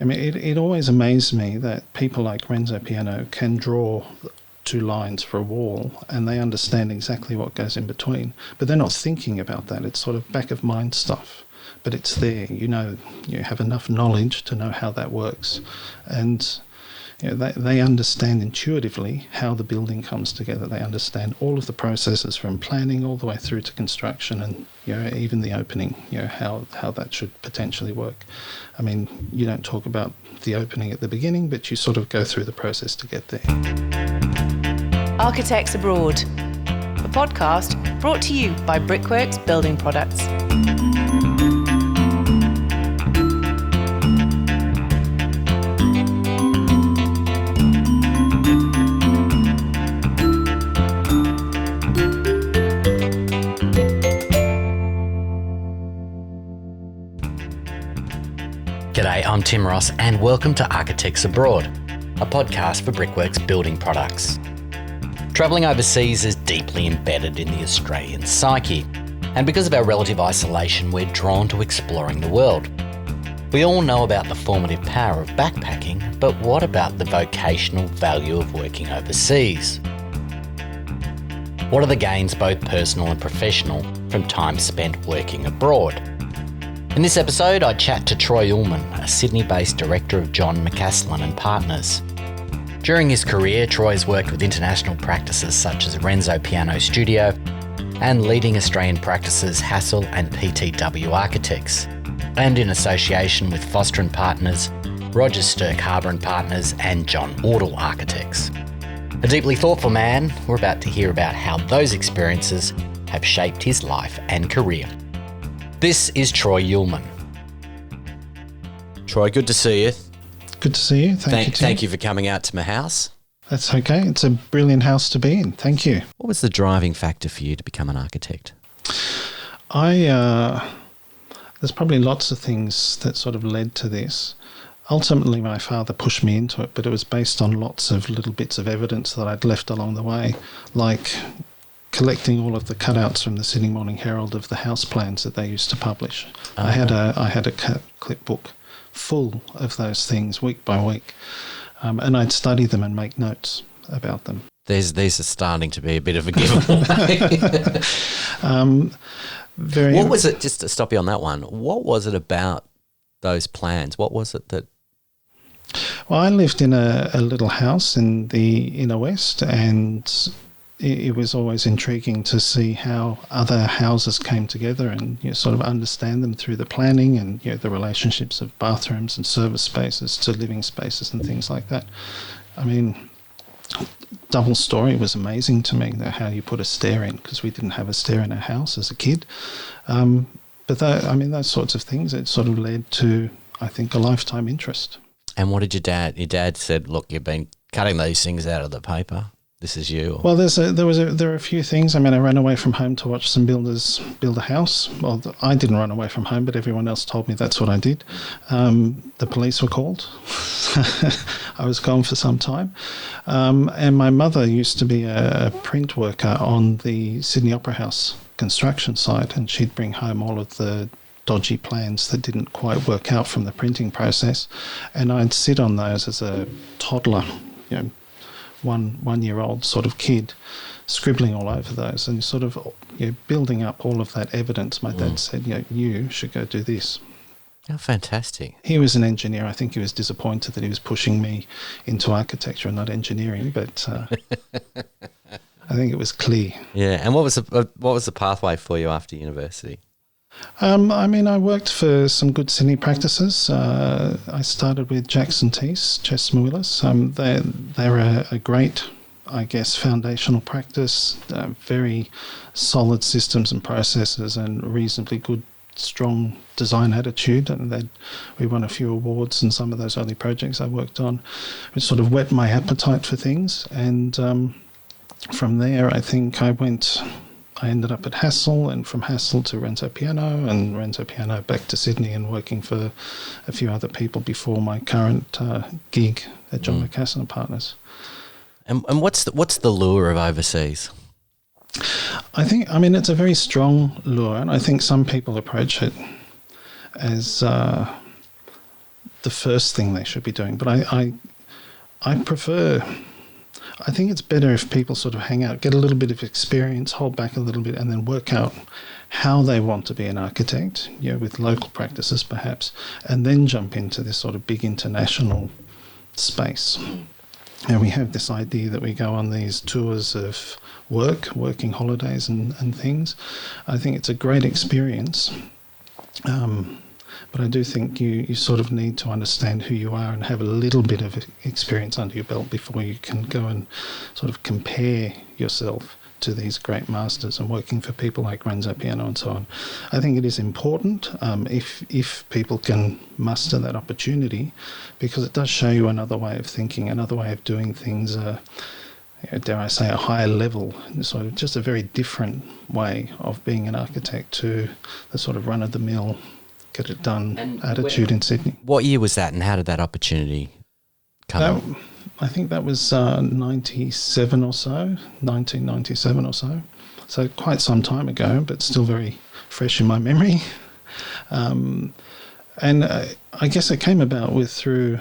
I mean, it always amazed me that people like Renzo Piano can draw two lines for a wall and they understand exactly what goes in between, but they're not thinking about that. It's sort of back of mind stuff, but it's there. You have enough knowledge to know how that works, and they understand intuitively how the building comes together. They understand all of the processes from planning all the way through to construction, and even the opening, how that should potentially work. I mean, you don't talk about the opening at the beginning, but you sort of go through the process to get there. Architects Abroad, a podcast brought to you by Brickworks Building Products. G'day, I'm Tim Ross and welcome to Architects Abroad, a podcast for Brickworks Building Products. Travelling overseas is deeply embedded in the Australian psyche, and because of our relative isolation, we're drawn to exploring the world. We all know about the formative power of backpacking, but what about the vocational value of working overseas? What are the gains, both personal and professional, from time spent working abroad? In this episode, I chat to Troy Uleman, a Sydney-based director of John McAslan and Partners. During his career, Troy has worked with international practices such as Renzo Piano Studio and leading Australian practices Hassel and PTW Architects, and in association with Foster and Partners, Rogers Stirk Harbour and Partners and John Ordle Architects. A deeply thoughtful man, we're about to hear about how those experiences have shaped his life and career. This is Troy Uleman. Troy, good to see you. Good to see you. Thank you for coming out to my house. That's okay. It's a brilliant house to be in. Thank you. What was the driving factor for you to become an architect? There's probably lots of things that sort of led to this. Ultimately, my father pushed me into it, but it was based on lots of little bits of evidence that I'd left along the way, like collecting all of the cutouts from the Sydney Morning Herald of the house plans that they used to publish. I had a clipbook full of those things week by week, and I'd study them and make notes about them. These are starting to be a bit of a giveaway. What was it, just to stop you on that one, what was it about those plans? What was it that... Well, I lived in a little house in the inner west, and it was always intriguing to see how other houses came together and sort of understand them through the planning and the relationships of bathrooms and service spaces to living spaces and things like that. I mean, double story was amazing to me, how you put a stair in, because we didn't have a stair in our house as a kid. But those sorts of things, it sort of led to, I think, a lifetime interest. And what did your dad said, look, you've been cutting these things out of the paper. This is you. Well, there are a few things. I mean, I ran away from home to watch some builders build a house. Well, I didn't run away from home, but everyone else told me that's what I did. The police were called. I was gone for some time. And my mother used to be a print worker on the Sydney Opera House construction site, and she'd bring home all of the dodgy plans that didn't quite work out from the printing process, and I'd sit on those as a toddler, one-year-old sort of kid, scribbling all over those and sort of building up all of that evidence. My dad said, you should go do this. Oh, fantastic. He was an engineer. I think he was disappointed that he was pushing me into architecture and not engineering, but I think it was clear. Yeah, and what was the pathway for you after university? I worked for some good Sydney practices. I started with Jackson Tees, Chess Willis. They're a great, I guess, foundational practice, very solid systems and processes and reasonably good, strong design attitude. And we won a few awards in some of those early projects I worked on, which sort of whet my appetite for things. And from there, I think I ended up at Hassel, and from Hassel to Renzo Piano, and Renzo Piano back to Sydney, and working for a few other people before my current gig at John McAslan and Partners. And what's the lure of overseas? I mean, it's a very strong lure, and I think some people approach it as the first thing they should be doing. But I prefer. I think it's better if people sort of hang out, get a little bit of experience, hold back a little bit, and then work out how they want to be an architect, with local practices perhaps, and then jump into this sort of big international space. And we have this idea that we go on these tours of working holidays and things. I think it's a great experience. But I do think you sort of need to understand who you are and have a little bit of experience under your belt before you can go and sort of compare yourself to these great masters and working for people like Renzo Piano and so on. I think it is important if people can muster that opportunity, because it does show you another way of thinking, another way of doing things, dare I say, a higher level, sort of just a very different way of being an architect to the sort of run-of-the-mill, get it done attitude in Sydney. What year was that, and how did that opportunity come up? I think that was 97 or so, 1997 or so. So quite some time ago, but still very fresh in my memory. And I guess it came about through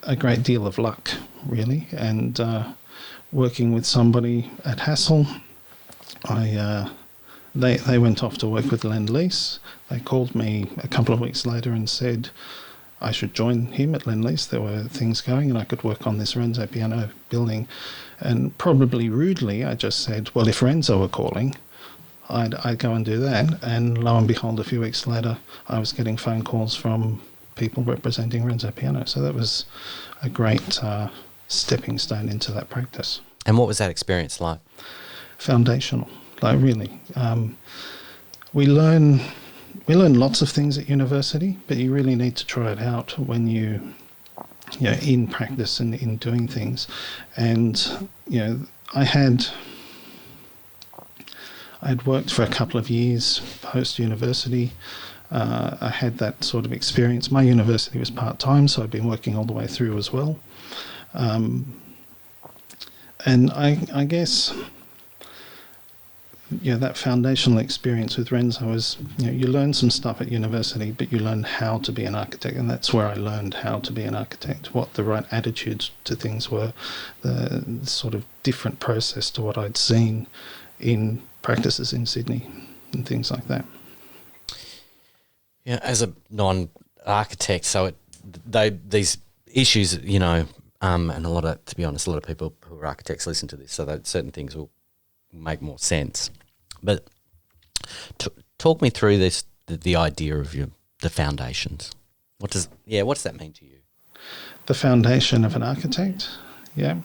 a great deal of luck, really, and working with somebody at Hassel. They went off to work with Lend-Lease. They called me a couple of weeks later and said I should join him at Lend-Lease. There were things going and I could work on this Renzo Piano building. And probably rudely, I just said, well, if Renzo were calling, I'd go and do that. And lo and behold, a few weeks later, I was getting phone calls from people representing Renzo Piano. So that was a great stepping stone into that practice. And what was that experience like? Foundational. Like really, we learn lots of things at university, but you really need to try it out when you in practice and in doing things. And I had worked for a couple of years post university. I had that sort of experience. My university was part-time, so I'd been working all the way through as well. And I guess that foundational experience with Renzo was, you learn some stuff at university, but you learn how to be an architect, and that's where I learned how to be an architect, what the right attitudes to things were, the sort of different process to what I'd seen in practices in Sydney and things like that. Yeah, as a non-architect, so these issues, and to be honest, a lot of people who are architects listen to this, so that certain things will make more sense. But talk me through the idea of the foundations. What does that mean to you? The foundation of an architect, yeah.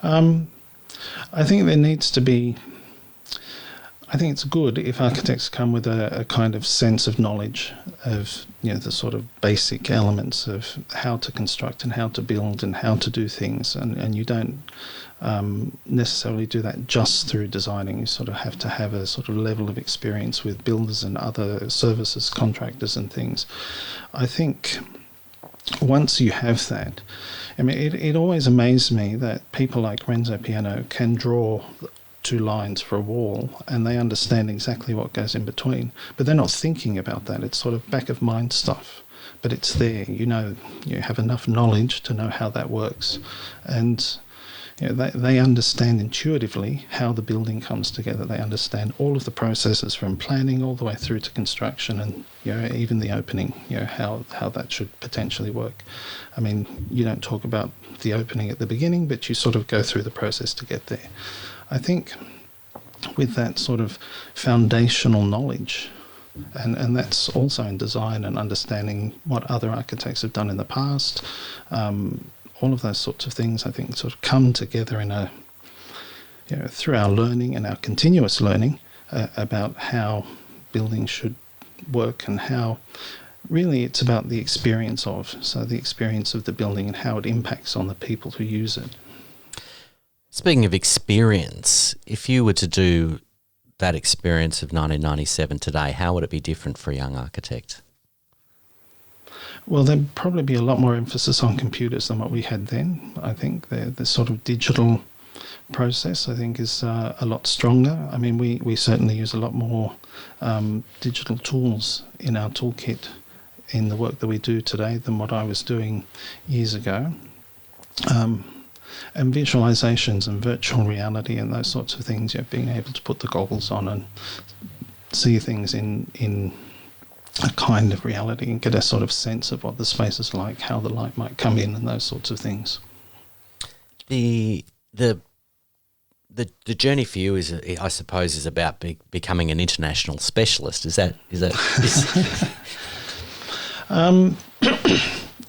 I think there needs to be. I think it's good if architects come with a kind of sense of knowledge of the sort of basic elements of how to construct and how to build and how to do things, and you don't necessarily do that just through designing. You sort of have to have a sort of level of experience with builders and other services, contractors and things. I think once you have that, it always amazed me that people like Renzo Piano can draw 2 lines for a wall and they understand exactly what goes in between, but they're not thinking about that. It's sort of back of mind stuff, but it's there. You have enough knowledge to know how that works, and they understand intuitively how the building comes together. They understand all of the processes from planning all the way through to construction, and even the opening, how that should potentially work. You don't talk about the opening at the beginning, but you sort of go through the process to get there. I think with that sort of foundational knowledge, and that's also in design and understanding what other architects have done in the past, all of those sorts of things, I think, sort of come together in through our learning and our continuous learning about how buildings should work, and how really it's about the experience of the building and how it impacts on the people who use it. Speaking of experience, if you were to do that experience of 1997 today, how would it be different for a young architect? Well, there'd probably be a lot more emphasis on computers than what we had then. I think the sort of digital process, I think, is a lot stronger. We certainly use a lot more digital tools in our toolkit in the work that we do today than what I was doing years ago. And visualizations and virtual reality and those sorts of things, being able to put the goggles on and see things in a kind of reality and get a sort of sense of what the space is like, how the light might come in and those sorts of things. The journey for you is, I suppose, is about becoming an international specialist. Is that?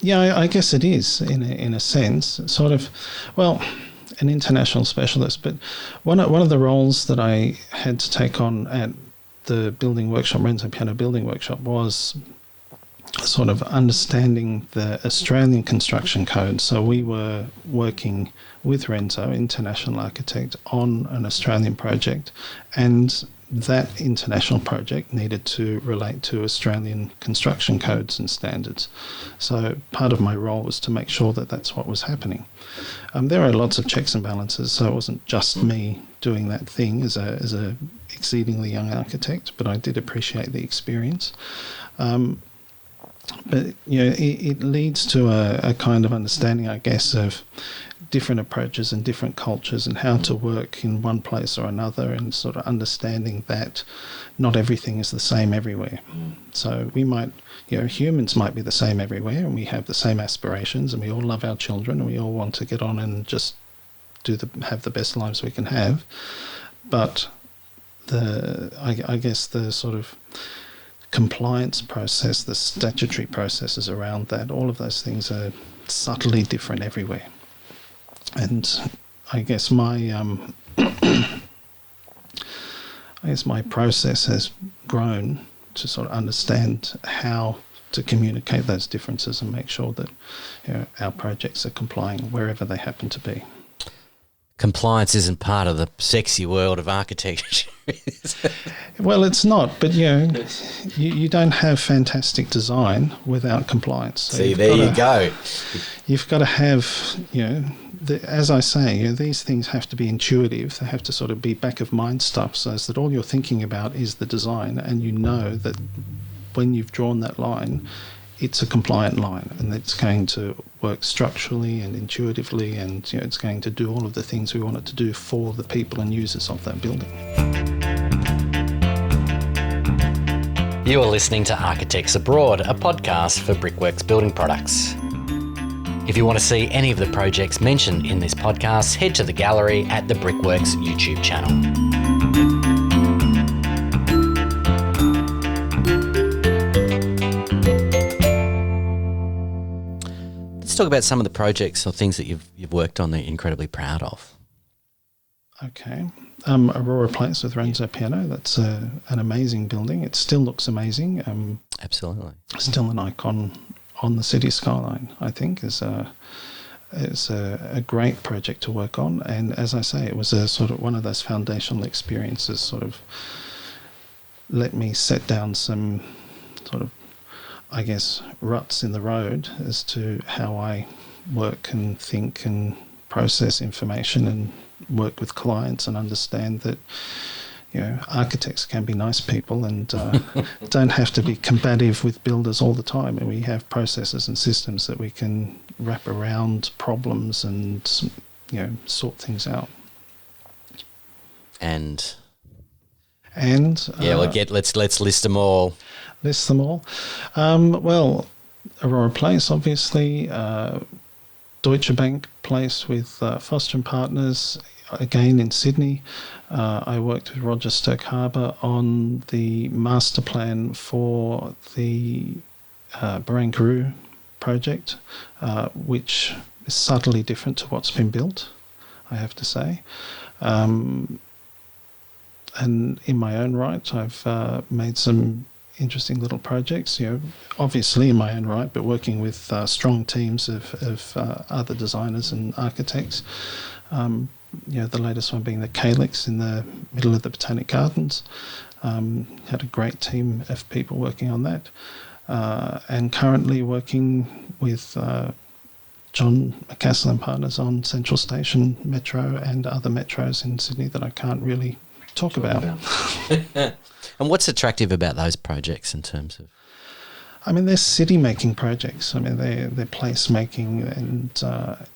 Yeah, I guess it is in a sense, sort of. Well, an international specialist, but one of the roles that I had to take on at the building workshop, Renzo Piano Building Workshop, was sort of understanding the Australian construction code. So we were working with Renzo, international architect, on an Australian project, and that international project needed to relate to Australian construction codes and standards. So part of my role was to make sure that that's what was happening. There are lots of checks and balances, so it wasn't just me doing that thing as a exceedingly young architect, but I did appreciate the experience. But it leads to a kind of understanding, I guess, of different approaches and different cultures and how to work in one place or another, and sort of understanding that not everything is the same everywhere. So we might, humans might be the same everywhere, and we have the same aspirations, and we all love our children, and we all want to get on and just have the best lives we can have. But I guess the sort of compliance process, the statutory processes around that, all of those things are subtly different everywhere. And I guess my process has grown to sort of understand how to communicate those differences and make sure that our projects are complying wherever they happen to be. Compliance isn't part of the sexy world of architecture. Well, it's not, but you don't have fantastic design without compliance. So see, there you go. You've got to have, as I say, these things have to be intuitive. They have to sort of be back of mind stuff, so that all you're thinking about is the design, and you know that when you've drawn that line, it's a compliant line, and it's going to work structurally and intuitively, and it's going to do all of the things we want it to do for the people and users of that building. You are listening to Architects Abroad, a podcast for Brickworks Building Products. If you want to see any of the projects mentioned in this podcast, head to the gallery at the Brickworks YouTube channel. Let's talk about some of the projects or things that you've worked on that you're incredibly proud of. Okay. Aurora Place with Renzo Piano. That's an amazing building. It still looks amazing. Absolutely. Still an icon on the city skyline, I think. It's a great project to work on. And as I say, it was a sort of one of those foundational experiences, sort of let me set down some sort of, I guess, ruts in the road as to how I work and think and process information and work with clients, and understand that architects can be nice people and don't have to be combative with builders all the time, and we have processes and systems that we can wrap around problems and sort things out. And yeah, let's list them all. List them all. Well, Aurora Place, obviously. Deutsche Bank Place with Foster and Partners, again in Sydney. I worked with Roger Stoke Harbour on the master plan for the Barangaroo project, which is subtly different to what's been built, I have to say. And in my own right, I've made some interesting little projects, obviously in my own right, but working with strong teams of other designers and architects. The latest one being the Calyx in the middle of the Botanic Gardens. Had a great team of people working on that. And currently working with John McAslan Partners on Central Station Metro and other metros in Sydney that I can't really talk about. And what's attractive about those projects in terms of? I mean, they're city-making projects. I mean, they're place-making, and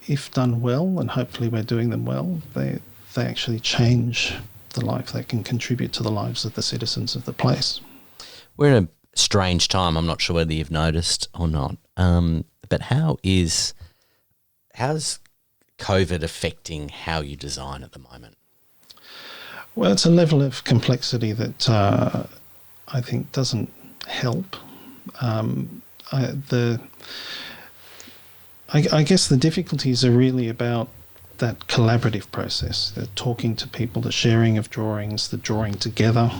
if done well, and hopefully we're doing them well, they actually change the life. They can contribute to the lives of the citizens of the place. We're in a strange time. I'm not sure whether you've noticed or not. But how's COVID affecting how you design at the moment? Well, it's a level of complexity that I think doesn't help. I guess the difficulties are really about that collaborative process, the talking to people, the sharing of drawings, the drawing together,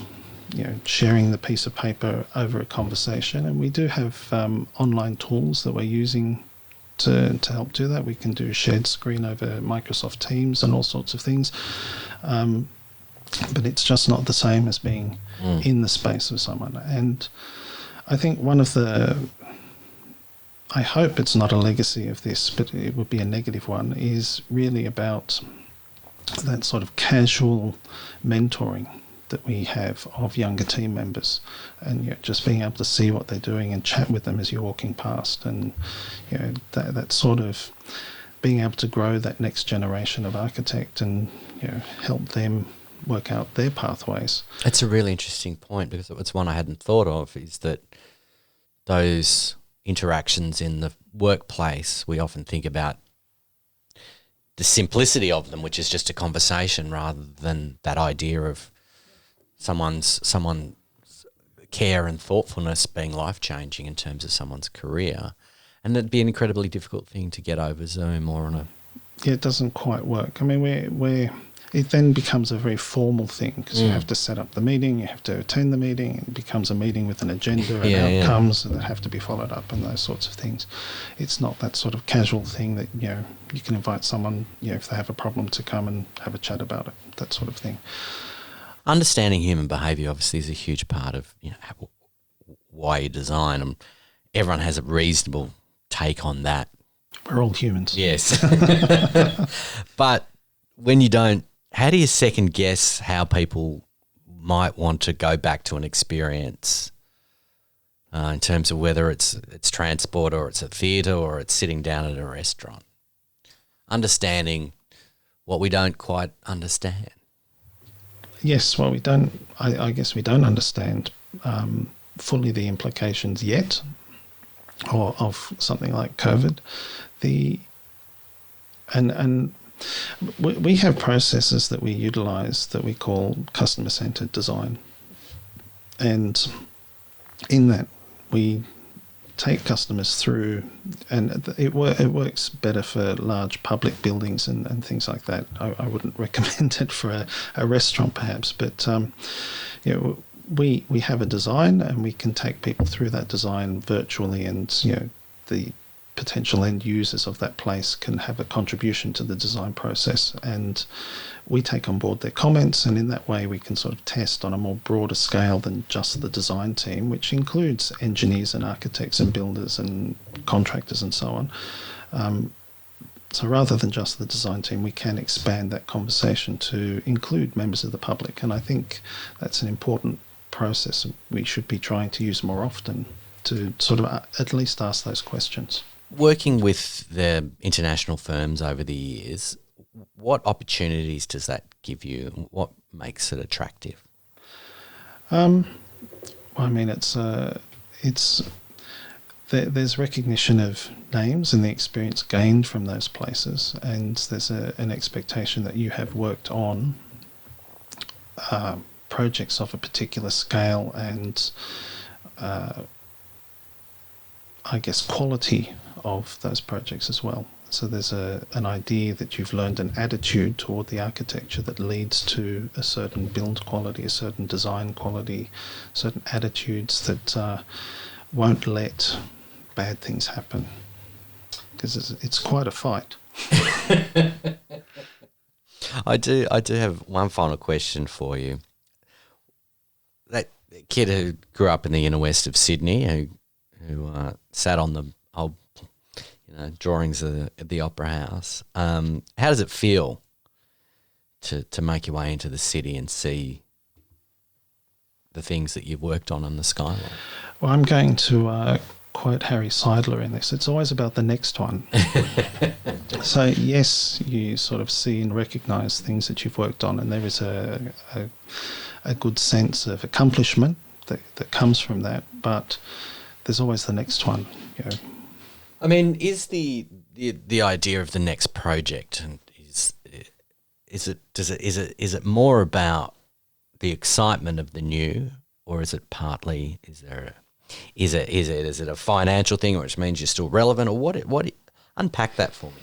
sharing the piece of paper over a conversation. And we do have online tools that we're using to help do that. We can do shared screen over Microsoft Teams and all sorts of things. But it's just not the same as being in the space of someone. And I think I hope it's not a legacy of this, but it would be a negative one, is really about that sort of casual mentoring that we have of younger team members, and just being able to see what they're doing and chat with them as you're walking past, and that sort of being able to grow that next generation of architect and help them work out their pathways. It's a really interesting point, because it's one I hadn't thought of, is that those interactions in the workplace, we often think about the simplicity of them, which is just a conversation, rather than that idea of someone's care and thoughtfulness being life-changing in terms of someone's career. And it'd be an incredibly difficult thing to get over Zoom or on a... Yeah, it doesn't quite work. I mean, it then becomes a very formal thing, because you have to set up the meeting, you have to attend the meeting, it becomes a meeting with an agenda and outcomes that have to be followed up and those sorts of things. It's not that sort of casual thing that, you can invite someone, if they have a problem, to come and have a chat about it, that sort of thing. Understanding human behaviour obviously is a huge part of why you design, and everyone has a reasonable take on that. We're all humans. Yes. But when you don't, how do you second guess how people might want to go back to an experience in terms of whether it's transport, or it's a theatre, or it's sitting down at a restaurant? Understanding what we don't quite understand. Yes, well, I guess we don't understand fully the implications yet of something like COVID. And we have processes that we utilise that we call customer-centered design. And in that, we take customers through, and it works better for large public buildings and things like that. I wouldn't recommend it for a restaurant perhaps, but we have a design, and we can take people through that design virtually, and the potential end users of that place can have a contribution to the design process, and we take on board their comments, and in that way we can sort of test on a more broader scale than just the design team, which includes engineers and architects and builders and contractors and so on. So rather than just the design team, we can expand that conversation to include members of the public, and I think that's an important process we should be trying to use more often, to sort of at least ask those questions. Working with the international firms over the years, what opportunities does that give you, and what makes it attractive? I mean, there's recognition of names and the experience gained from those places, and there's an expectation that you have worked on projects of a particular scale and I guess quality of those projects as well. So there's an idea that you've learned an attitude toward the architecture that leads to a certain build quality, a certain design quality, certain attitudes that won't let bad things happen, because it's quite a fight. I do have one final question for you. That kid who grew up in the inner west of Sydney, who sat on the old drawings of the Opera House, how does it feel to make your way into the city and see the things that you've worked on the skyline? Well, I'm going to quote Harry Seidler in this. It's always about the next one. So, yes, you sort of see and recognise things that you've worked on, and there is a good sense of accomplishment that comes from that, but there's always the next one. You know. I mean, is the idea of the next project, and is it more about the excitement of the new, or is it partly is it a financial thing, which means you're still relevant, or what? Unpack that for me.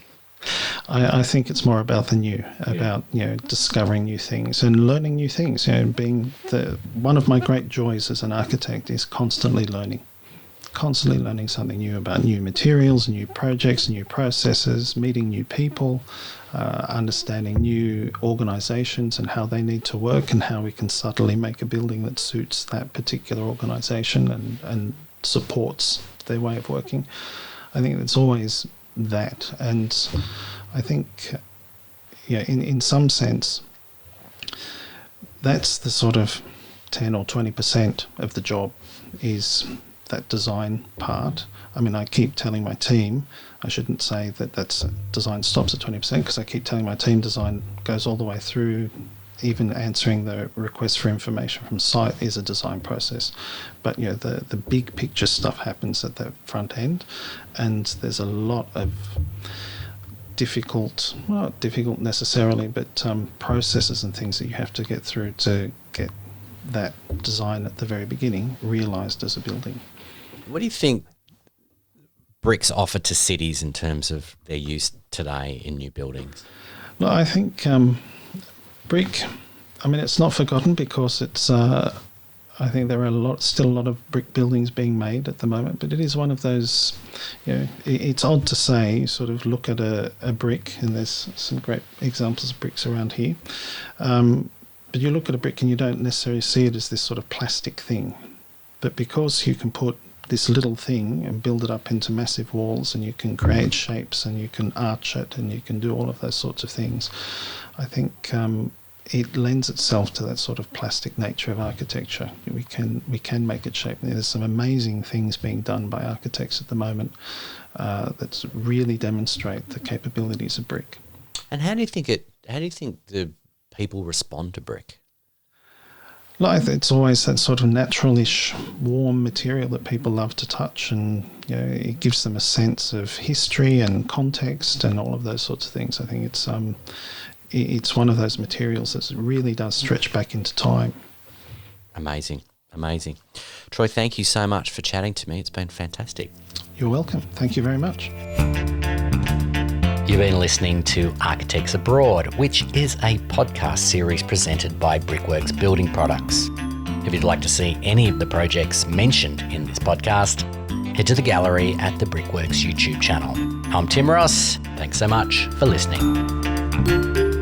I think it's more about the new, about discovering new things and learning new things. Being one of my great joys as an architect is constantly learning something new about new materials, new projects, new processes, meeting new people, understanding new organisations and how they need to work, and how we can subtly make a building that suits that particular organisation and supports their way of working. I think it's always that, and I think in some sense that's the sort of 10 or 20% of the job, is that design part. I mean, I keep telling my team, I shouldn't say that design stops at 20%, because I keep telling my team design goes all the way through. Even answering the request for information from site is a design process. But the big picture stuff happens at the front end, and there's a lot of not difficult necessarily, but processes and things that you have to get through to get that design at the very beginning realised as a building. What do you think bricks offer to cities in terms of their use today in new buildings? Well, I think brick, I mean, it's not forgotten, because it's. I think there are still a lot of brick buildings being made at the moment, but it is one of those. It's odd to say. You sort of look at a brick, and there's some great examples of bricks around here. But you look at a brick and you don't necessarily see it as this sort of plastic thing, but because you can put this little thing and build it up into massive walls, and you can create shapes, and you can arch it, and you can do all of those sorts of things, I think it lends itself to that sort of plastic nature of architecture. We can make it shape. There's some amazing things being done by architects at the moment that really demonstrate the capabilities of brick. And how do you think the people respond to brick? It's always that sort of naturalish, warm material that people love to touch, and it gives them a sense of history and context and all of those sorts of things. I think it's one of those materials that really does stretch back into time. Amazing. Troy, thank you so much for chatting to me. It's been fantastic. You're welcome. Thank you very much. You've been listening to Architects Abroad, which is a podcast series presented by Brickworks Building Products. If you'd like to see any of the projects mentioned in this podcast, head to the gallery at the Brickworks YouTube channel. I'm Tim Ross. Thanks so much for listening.